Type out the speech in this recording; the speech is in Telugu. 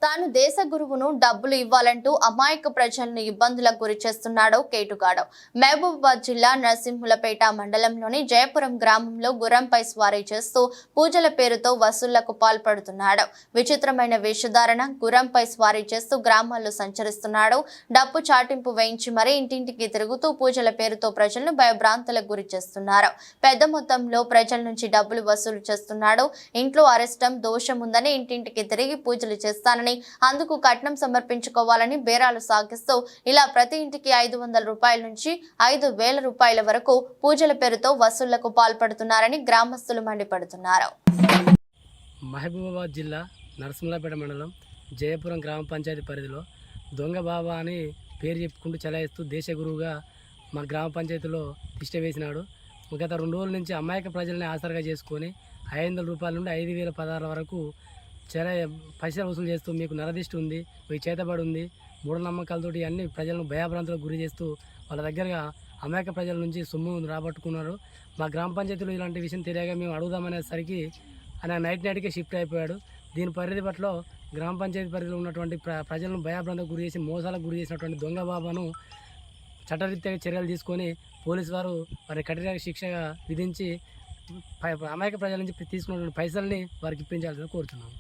తాను దేశ గురువును డబ్బులు ఇవ్వాలంటూ అమాయక ప్రజలను ఇబ్బందులకు గురి చేస్తున్నాడు కేటుగాడు. మహబూబాబాద్ జిల్లా నరసింహులపేట మండలంలోని జయపురం గ్రామంలో గుర్రంపై స్వారీ చేస్తూ పూజల పేరుతో వసూళ్లకు పాల్పడుతున్నాడు. విచిత్రమైన వేషధారణ, గుర్రంపై స్వారీ చేస్తూ గ్రామాల్లో సంచరిస్తున్నాడు. డప్పు చాటింపు వేయించి మరీ ఇంటింటికి తిరుగుతూ పూజల పేరుతో ప్రజలను భయభ్రాంతులకు గురి చేస్తున్నారు. పెద్ద మొత్తంలో ప్రజల నుంచి డబ్బులు వసూలు చేస్తున్నాడు. ఇంట్లో అరెస్టం దోషం ఉందని ఇంటింటికి తిరిగి పూజలు చేస్తానని, అందుకు కట్నం సమర్పించుకోవాలని బేరాలు సాగిస్తూ ఇలా ప్రతి ఇంటికి 500 రూపాయల నుంచి 5,000 రూపాయల వరకు పూజల పేరుతో వసూళ్లకు పాల్పడుతున్నారని గ్రామస్తులు మండిపడుతున్నారు. మహబూబాబాద్ జిల్లా నరసింహులపేట మండలం జయపురం గ్రామ పంచాయతీ పరిధిలో దొంగ బాబా అని పేరు చెప్పుకుంటూ చలాయిస్తూ దేశ గురువుగా మా గ్రామ పంచాయతీలో తిష్ట వేసినాడు. గత 2 రోజుల నుంచి అమాయక ప్రజల్ని ఆసరగా చేసుకొని 500 రూపాయల నుండి 5,000 పదాల వరకు చాలా పైసలు వసూలు చేస్తూ మీకు నరదిష్టి ఉంది, మీకు చేతబడి ఉంది, మూఢనమ్మకాలతోటి అన్ని ప్రజలను భయాభ్రాంతులకు గురి చేస్తూ వాళ్ళ దగ్గరగా అమాయక ప్రజల నుంచి సొమ్ము రాబట్టుకున్నారు. మా గ్రామ పంచాయతీలో ఇలాంటి విషయం తెలియగా మేము అడుగుదామనేసరికి ఆయన నైట్కే షిఫ్ట్ అయిపోయాడు. దీని పరిధి పట్ల గ్రామ పంచాయతీ పరిధిలో ఉన్నటువంటి ప్రజలను భయాభ్రాంతకు గురి చేసి మోసాలకు గురి చేసినటువంటి దొంగ బాబాను చట్టరీత్యా చర్యలు తీసుకొని పోలీసు వారు వారి కఠిన శిక్షగా విధించి అమాయక ప్రజల నుంచి తీసుకున్నటువంటి పైసల్ని వారికి ఇప్పించాల్సిందిగా కోరుతున్నాము.